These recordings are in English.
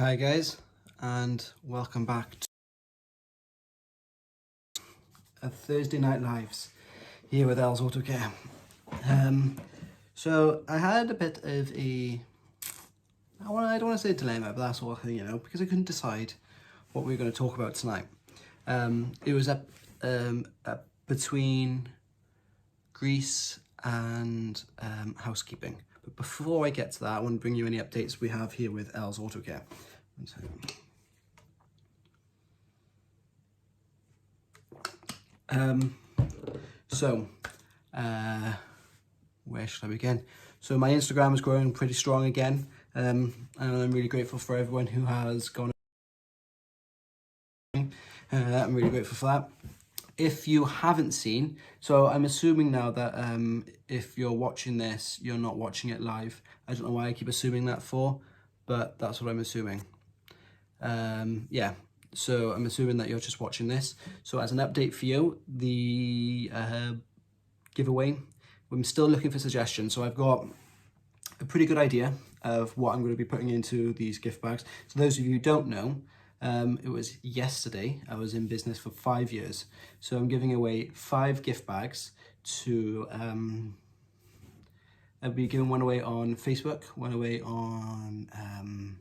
Hi guys, and welcome back to a Thursday Night Lives here with Els Auto Care. So I had a bit of a, I don't want to say dilemma, but that sort of thing, because I couldn't decide what we were going to talk about tonight. It was up between Greece and housekeeping. But before I get to that, I want to bring you any updates we have here with Els Auto Care. Where should I begin? So my Instagram is growing pretty strong again, and I'm really grateful for everyone who has gone. I'm really grateful for that. If you haven't seen, so I'm assuming now that if you're watching this, you're not watching it live. I don't know why I keep assuming that for, but that's what I'm assuming. Yeah, so I'm assuming that you're just watching this. So as an update for you, the giveaway, I'm still looking for suggestions. So I've got a pretty good idea of what I'm going to be putting into these gift bags. So those of you who don't know, it was yesterday. I was in business for 5 years. So I'm giving away 5 gift bags to, I'll be giving one away on Facebook, one away on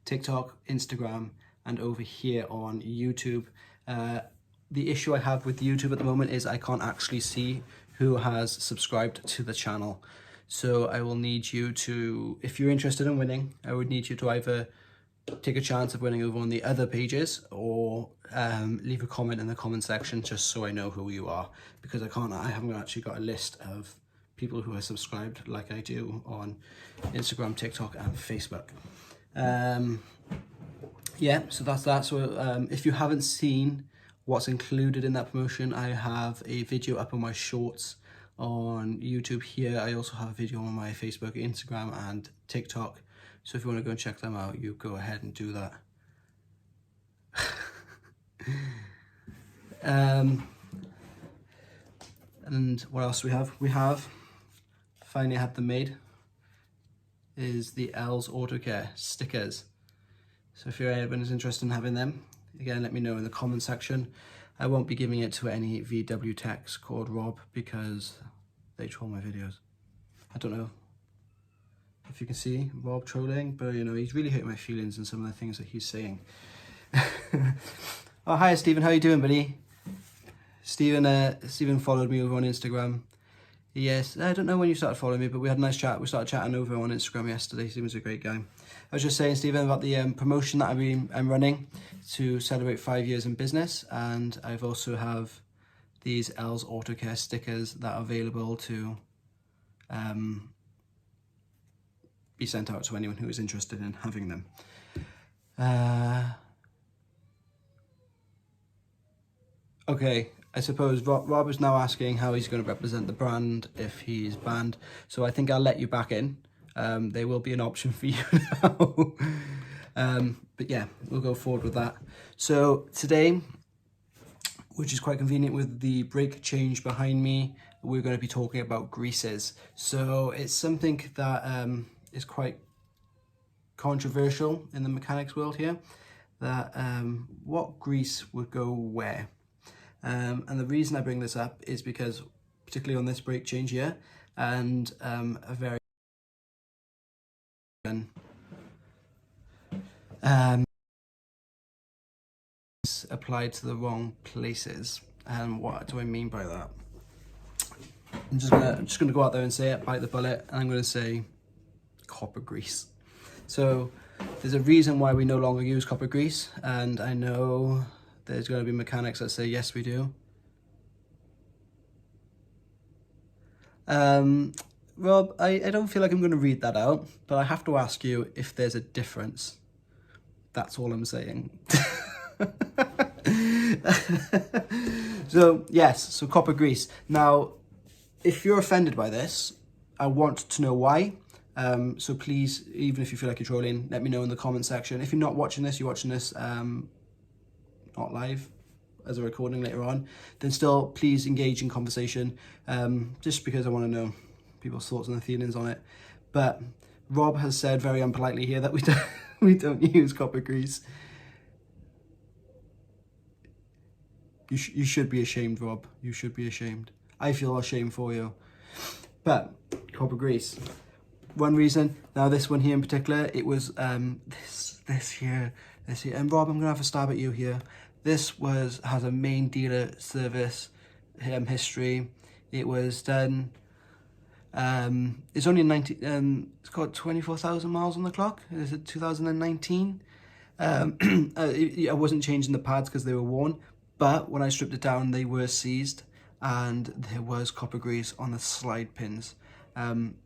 TikTok, Instagram, and over here on YouTube. The issue I have with YouTube at the moment is I can't actually see who has subscribed to the channel. So I will need you to, if you're interested in winning, I would need you to either take a chance of winning over on the other pages or leave a comment in the comment section just so I know who you are, because I haven't actually got a list of people who are subscribed like I do on Instagram, TikTok, and Facebook. Yeah, so that's that. So if you haven't seen what's included in that promotion, I have a video up on my shorts on YouTube here. I also have a video on my Facebook, Instagram, and TikTok. So if you want to go and check them out, you go ahead and do that. And what else do we have? We have finally had them made. Is the Els Auto Care stickers. So if anyone is interested in having them, again, let me know in the comment section. I won't be giving it to any VW techs called Rob because they troll my videos. I don't know if you can see Rob trolling, but he's really hurt my feelings in some of the things that he's saying. Oh, hi Stephen, how you doing, buddy? Stephen followed me over on Instagram. Yes, I don't know when you started following me, but we had a nice chat. We started chatting over on Instagram yesterday. Stephen's a great guy. I was just saying, Stephen, about the promotion that I'm running to celebrate 5 years in business, and I've also have these Els Auto Care stickers that are available to be sent out to anyone who is interested in having them. Okay, I suppose Rob is now asking how he's going to represent the brand if he's banned. So I think I'll let you back in. There will be an option for you now. But yeah, we'll go forward with that. So today, which is quite convenient with the brake change behind me, we're going to be talking about greases. So it's something that is quite controversial in the mechanics world here, that what grease would go where. And the reason I bring this up is because, particularly on this brake change here, and a very applied to the wrong places. And what do I mean by that? I'm just gonna go out there and say it, bite the bullet, and I'm gonna say copper grease. So there's a reason why we no longer use copper grease, and I know there's going to be mechanics that say yes we do. Rob, I don't feel like I'm going to read that out, but I have to ask you if there's a difference. That's all I'm saying. So yes, so copper grease. Now, if you're offended by this, I want to know why. So please, even if you feel like you're trolling, let me know in the comment section. If you're not watching this, you're watching this not live as a recording later on, then still please engage in conversation, just because I want to know people's thoughts and their feelings on it. But Rob has said very unpolitely here that we don't use copper grease. You should be ashamed, Rob. You should be ashamed. I feel ashamed for you. But copper grease. One reason. Now this one here in particular, it was this here. And Rob, I'm gonna have a stab at you here. This has a main dealer service history. It was done. It's only it's got 24,000 miles on the clock. Is it 2019? I wasn't changing the pads because they were worn, but when I stripped it down, they were seized, and there was copper grease on the slide pins. And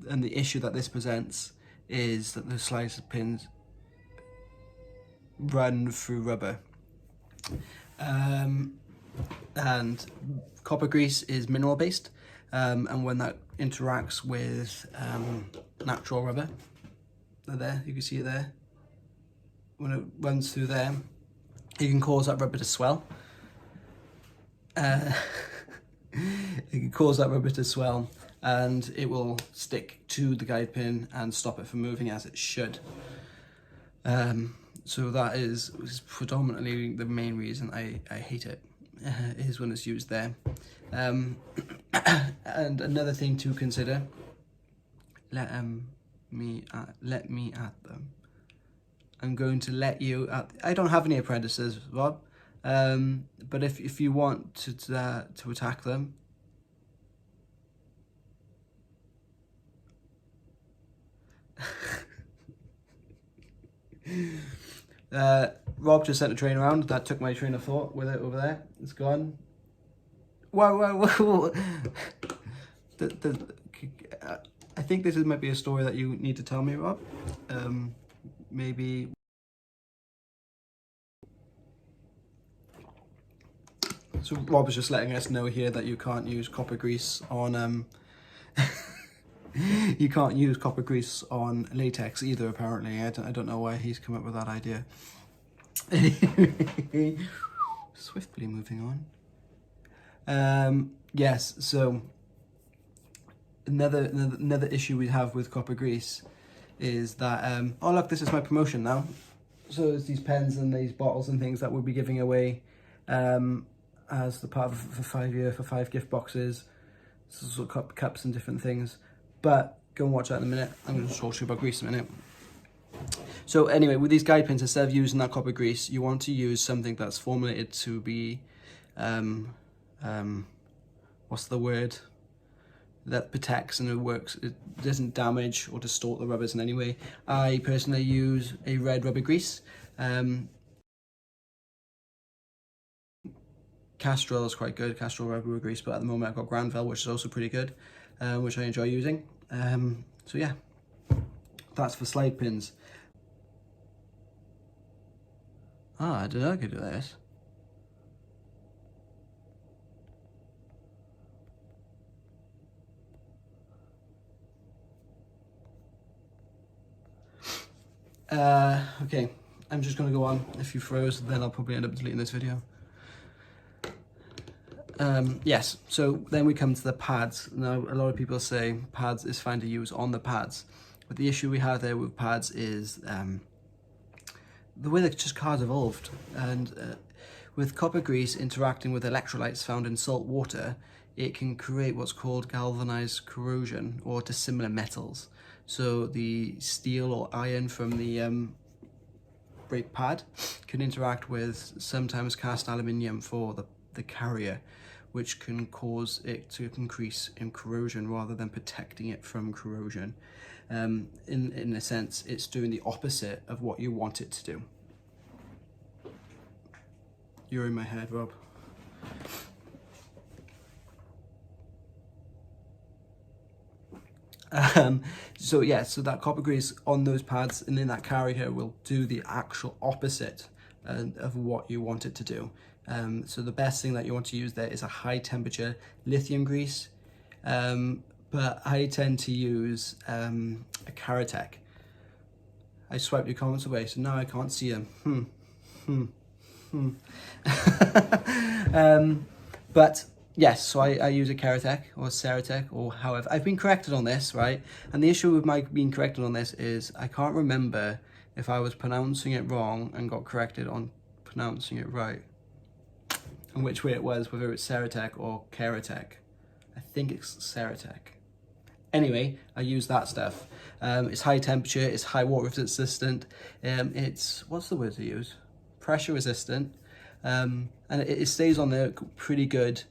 the issue that this presents is that the slide pins run through rubber. And copper grease is mineral based, and when that interacts with natural rubber, there, you can see it there, when it runs through there, it can cause that rubber to swell. It can cause that rubber to swell, and it will stick to the guide pin and stop it from moving as it should. So that is predominantly the main reason I hate it, is when it's used there. And another thing to consider, let me at them. I'm going to let you at. I don't have any apprentices, Rob. But if you want to attack them, Rob just sent a train around. That took my train of thought with it over there. It's gone. Whoa. I think this might be a story that you need to tell me, Rob. Maybe. So Rob is just letting us know here that you can't use copper grease on you can't use copper grease on latex either, apparently. I don't know why he's come up with that idea. Swiftly moving on. Yes, so another issue we have with copper grease is that oh look, this is my promotion now. So it's these pens and these bottles and things that we'll be giving away as the part of for 5 gift boxes, sort of cups and different things. But go and watch that in a minute. I'm going to talk to you about grease in a minute. So anyway, with these guide pins, instead of using that copper grease, you want to use something that's formulated to be, what's the word? That protects and it works. It doesn't damage or distort the rubbers in any way. I personally use a red rubber grease. Castrol is quite good, Castrol rubber grease, but at the moment I've got Granville, which is also pretty good, which I enjoy using. So yeah, that's for slide pins. I didn't know I could do this. Okay, I'm just going to go on. If you froze, then I'll probably end up deleting this video. Yes, so then we come to the pads. Now, a lot of people say pads is fine to use on the pads, but the issue we have there with pads is the way that just cars evolved, and with copper grease interacting with electrolytes found in salt water, it can create what's called galvanized corrosion or dissimilar metals. So the steel or iron from the brake pad can interact with sometimes cast aluminium for the carrier, which can cause it to increase in corrosion rather than protecting it from corrosion. In a sense, it's doing the opposite of what you want it to do. You're in my head, Rob. So yeah, so that copper grease on those pads and in that carrier will do the actual opposite of what you want it to do. So the best thing that you want to use there is a high temperature lithium grease, but I tend to use a Karatech. I swiped your comments away, so now I can't see them. But yes, so I use a Keratec or Ceratec or however. I've been corrected on this, right? And the issue with my being corrected on this is I can't remember if I was pronouncing it wrong and got corrected on pronouncing it right. And which way it was, whether it's Ceratec or Keratec. I think it's Ceratec. Anyway, I use that stuff. It's high temperature, it's high water resistant, it's, what's the word to use? Pressure resistant. And it stays on there pretty good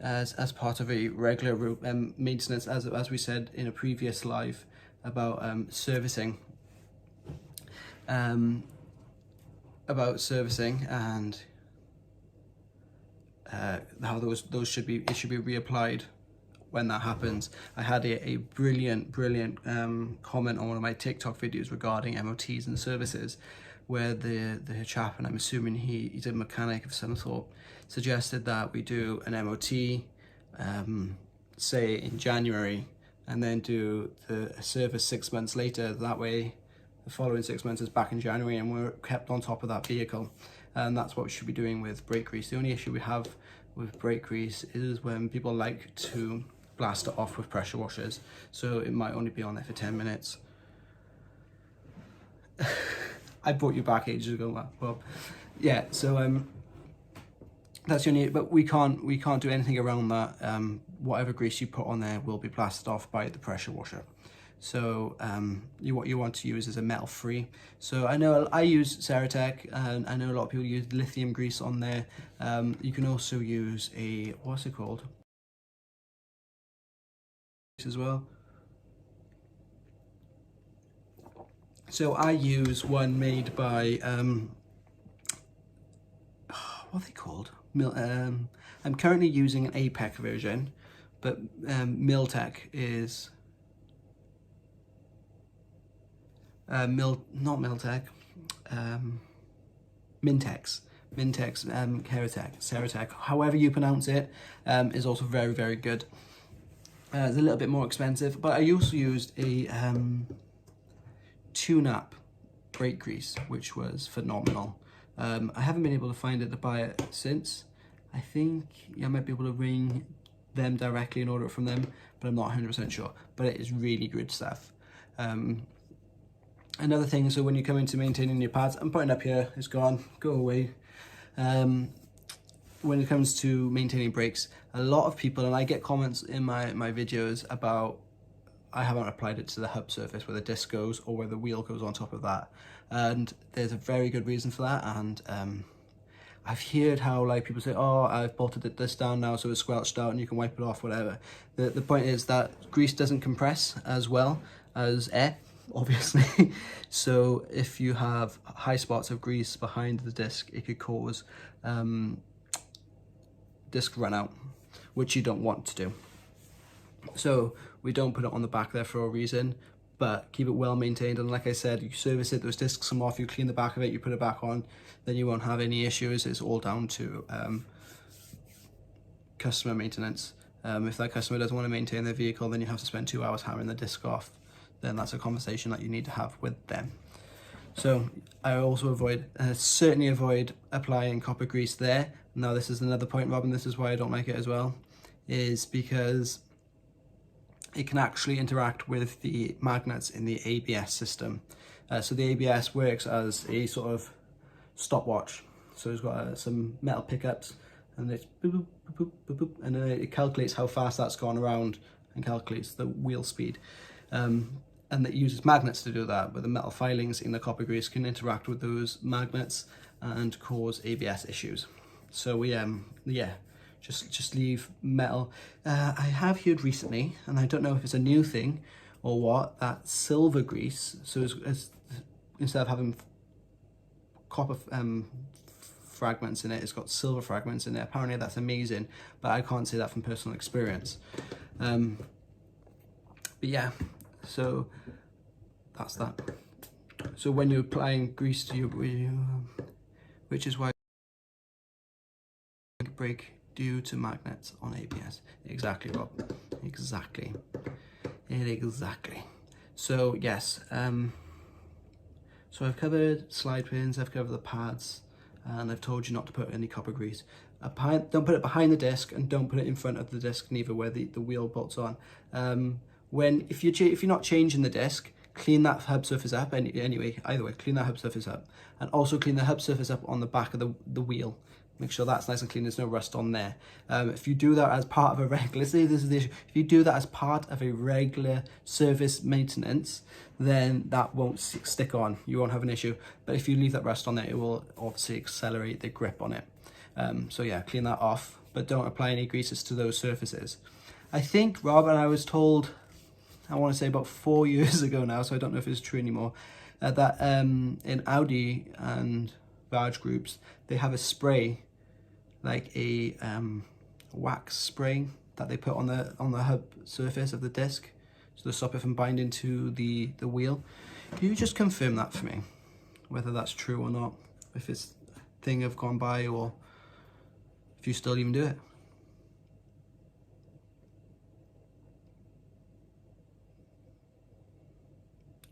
as part of a regular maintenance, as we said in a previous live about servicing. About servicing and how it should be reapplied when that happens. I had a brilliant comment on one of my TikTok videos regarding MOTs and services, where the chap, and I'm assuming he's a mechanic of some sort, suggested that we do an MOT, say in January, and then do the service 6 months later. That way, the following 6 months is back in January, and we're kept on top of that vehicle. And that's what we should be doing with brake grease. The only issue we have with brake grease is when people like to blast it off with pressure washers, so it might only be on there for 10 minutes. I brought you back ages ago, well, yeah, so that's the only, but we can't do anything around that. Whatever grease you put on there will be blasted off by the pressure washer. So what you want to use is a metal free. So I know I use Ceratec, and I know a lot of people use lithium grease on there. You can also use a, what's it called, as well. So I use one made by what are they called? I'm currently using an APEC version, but Miltech is not Miltech, Mintex, Ceratec, however you pronounce it, is also very good. It's a little bit more expensive, but I also used a tune-up brake grease, which was phenomenal. I haven't been able to find it to buy it since. I think I might be able to ring them directly and order it from them, but I'm not 100% sure. But it is really good stuff. Another thing, so when you come into maintaining your pads, I'm putting up here, it's gone, go away. When it comes to maintaining brakes, a lot of people, and I get comments in my videos about I haven't applied it to the hub surface where the disc goes or where the wheel goes on top of that. And there's a very good reason for that. And I've heard how like people say, oh, I've bolted this down now so it's squelched out and you can wipe it off, whatever. The point is that grease doesn't compress as well as air, obviously. So if you have high spots of grease behind the disc, it could cause disc run out, which you don't want to do. So we don't put it on the back there for a reason, but keep it well maintained. And like I said, you service it, those discs come off, you clean the back of it, you put it back on, then you won't have any issues. It's all down to customer maintenance. If that customer doesn't want to maintain their vehicle, then you have to spend 2 hours hammering the disc off. Then that's a conversation that you need to have with them. So I also certainly avoid applying copper grease there. Now this is another point, Robin, this is why I don't like it as well, is because it can actually interact with the magnets in the ABS system. So the ABS works as a sort of stopwatch. So it's got some metal pickups, and it's boop, boop, boop, boop, boop, and then it calculates how fast that's gone around and calculates the wheel speed. And it uses magnets to do that, but the metal filings in the copper grease can interact with those magnets and cause ABS issues. So we, yeah, just leave metal. I have heard recently, and I don't know if it's a new thing or what, that silver grease, so it's instead of having copper fragments in it, it's got silver fragments in it. Apparently that's amazing, but I can't say that from personal experience. But yeah, so that's that. So when you're applying grease to your which is why brake due to magnets on ABS. Exactly, Rob. Exactly. So yes, so I've covered slide pins, I've covered the pads, and I've told you not to put any copper grease. Don't put it behind the disc, and don't put it in front of the disc neither, where the wheel bolts on. If you're not changing the disc, clean that hub surface up anyway. Either way, clean that hub surface up, and also clean the hub surface up on the back of the wheel. Make sure that's nice and clean, there's no rust on there. If you do that as part of a regular, let's say this is the issue, if you do that as part of a regular service maintenance, then that won't stick on, you won't have an issue. But if you leave that rust on there, it will obviously accelerate the grip on it. So yeah, clean that off, but don't apply any greases to those surfaces. I think, Rob, and I was told, I want to say about 4 years ago now, so I don't know if it's true anymore, that in Audi and Vaj groups, they have a spray, like a wax spray that they put on the hub surface of the disc, so to stop it from binding to the wheel. Can you just confirm that for me, whether that's true or not, if it's a thing I've gone by, or if you still even do it?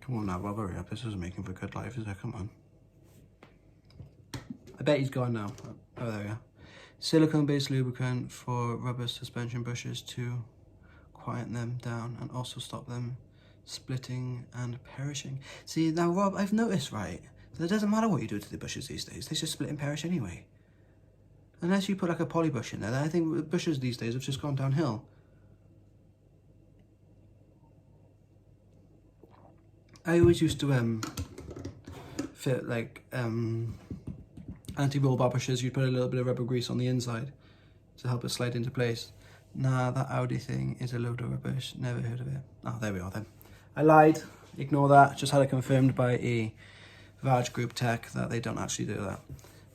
Come on now, Rob, hurry up. This isn't making for good life, is it? Come on. I bet he's gone now. Oh, there we are. Silicone-based lubricant for rubber suspension bushes to quieten them down and also stop them splitting and perishing. See, now, Rob, I've noticed, right, that it doesn't matter what you do to the bushes these days. They just split and perish anyway. Unless you put like a poly bush in there, I think bushes these days have just gone downhill. I always used to fit like anti-roll bar bushes. You'd put a little bit of rubber grease on the inside to help it slide into place. Nah, that Audi thing is a load of rubbish. Never heard of it. Oh, there we are then. I lied. Ignore that. Just had it confirmed by a Vaj group tech that they don't actually do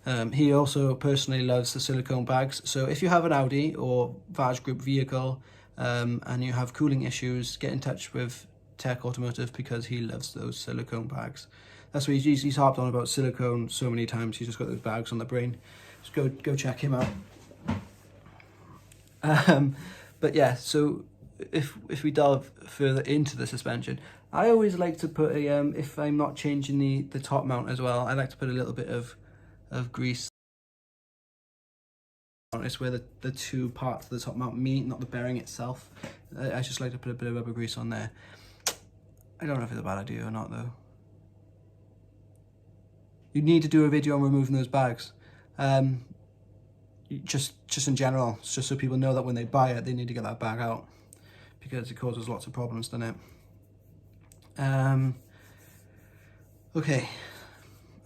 that. He also personally loves the silicone bags. So if you have an Audi or Vaj group vehicle and you have cooling issues, get in touch with Tech Automotive, because he loves those silicone bags. That's what he's harped on about silicone so many times. He's just got those bags on the brain. Just go check him out. But yeah, so if we delve further into the suspension, I always like to put a if I'm not changing the top mount as well, I like to put a little bit of grease. It's where the two parts of the top mount meet, not the bearing itself. I just like to put a bit of rubber grease on there. I don't know if it's a bad idea or not, though. You need to do a video on removing those bags. Just in general, just so people know that when they buy it, they need to get that bag out, because it causes lots of problems, doesn't it? Okay,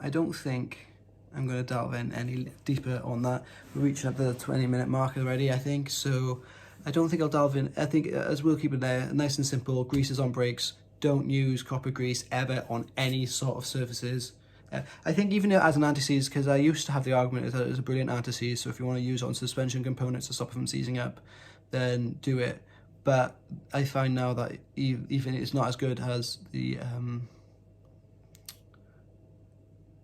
I don't think I'm going to delve in any deeper on that. We're reaching up the 20-minute mark already, I think, so I don't think I'll delve in. I think, as we'll keep it there, nice and simple, greases on brakes. Don't use copper grease ever on any sort of surfaces. I think even as an anti-seize, because I used to have the argument that it was a brilliant anti-seize, so if you want to use it on suspension components to stop it from seizing up, then do it. But I find now that even it's not as good as the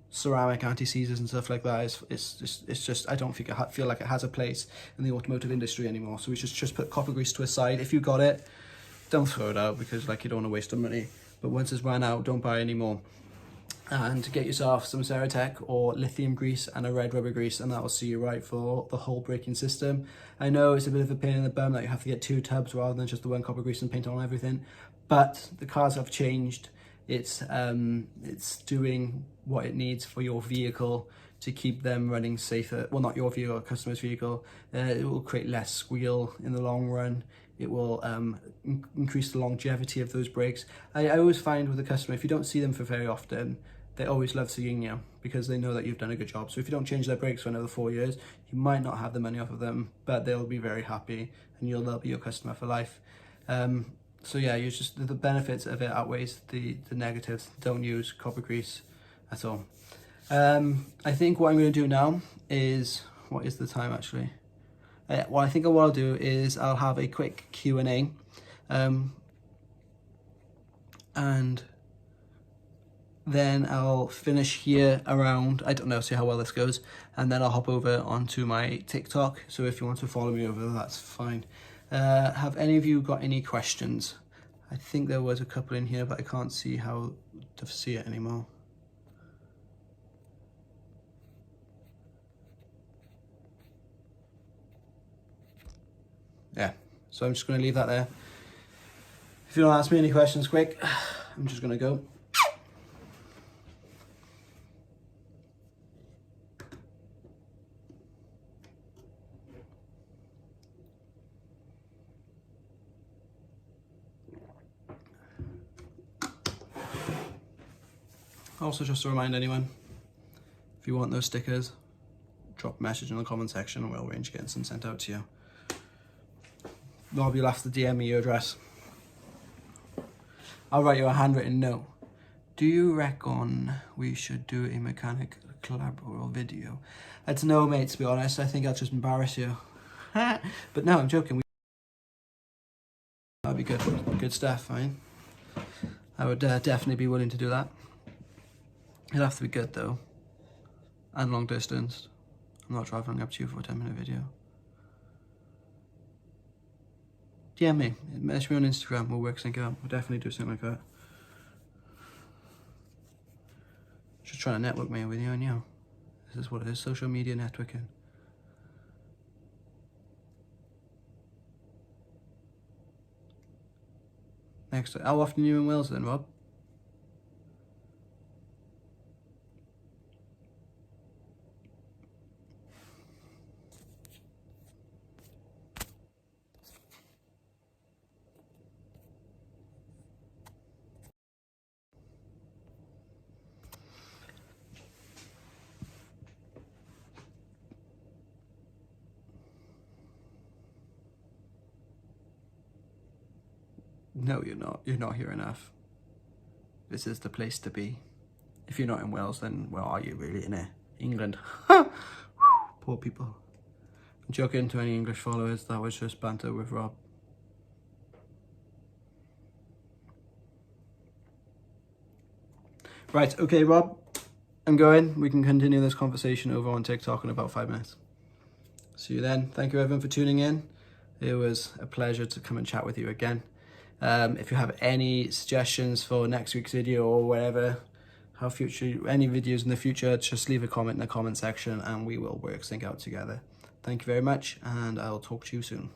ceramic anti-seizes and stuff like that. It's just I don't think feel like it has a place in the automotive industry anymore. So we should just put copper grease to a side. If you got it, don't throw it out, because like you don't want to waste the money. But once it's run out, don't buy any more. And get yourself some Ceratec or lithium grease and a red rubber grease, and that will see you right for the whole braking system. I know it's a bit of a pain in the bum that you have to get 2 tubs rather than just the one copper grease and paint on everything, but the cars have changed. It's doing what it needs for your vehicle to keep them running safer. Well, not your vehicle, a customer's vehicle. It will create less squeal in the long run. It will increase the longevity of those brakes. I always find with a customer, if you don't see them for very often, they always love seeing you, because they know that you've done a good job. So if you don't change their brakes for another 4 years, you might not have the money off of them, but they'll be very happy, and they'll be your customer for life. So yeah, the benefits of it outweighs the negatives. Don't use copper grease at all. I think what I'm going to do now is, what is the time actually? Well, I think what I'll do is I'll have a quick Q&A, and then I'll finish here around, I don't know, see how well this goes, and then I'll hop over onto my TikTok. So if you want to follow me over there, that's fine. Have any of you got any questions? I think there was a couple in here, but I can't see how to see it anymore. So I'm just going to leave that there. If you don't ask me any questions quick, I'm just going to go. Also, just to remind anyone, if you want those stickers, drop a message in the comment section and we'll arrange getting some sent out to you. Rob, you'll have to DM me your address. I'll write you a handwritten note. Do you reckon we should do a mechanic collaborative video? That's no, mate, to be honest. I think I'll just embarrass you. But no, I'm joking. That'd be good. Good stuff, right? I would definitely be willing to do that. It'll have to be good though. And long distance. I'm not travelling up to you for a 10-minute video. DM me. Message me on Instagram. We'll work something out. We'll definitely do something like that. Just trying to network me with you and you. This is what it is. Social media networking. Next, how often are you in Wales then, Rob? No, you're not. You're not here enough. This is the place to be. If you're not in Wales, then where are you really? In England. Poor people. I'm joking to any English followers. That was just banter with Rob. Right, okay, Rob. I'm going. We can continue this conversation over on TikTok in about 5 minutes. See you then. Thank you everyone for tuning in. It was a pleasure to come and chat with you again. If you have any suggestions for next week's video or whatever, any videos in the future, just leave a comment in the comment section and we will work something out together. Thank you very much and I'll talk to you soon.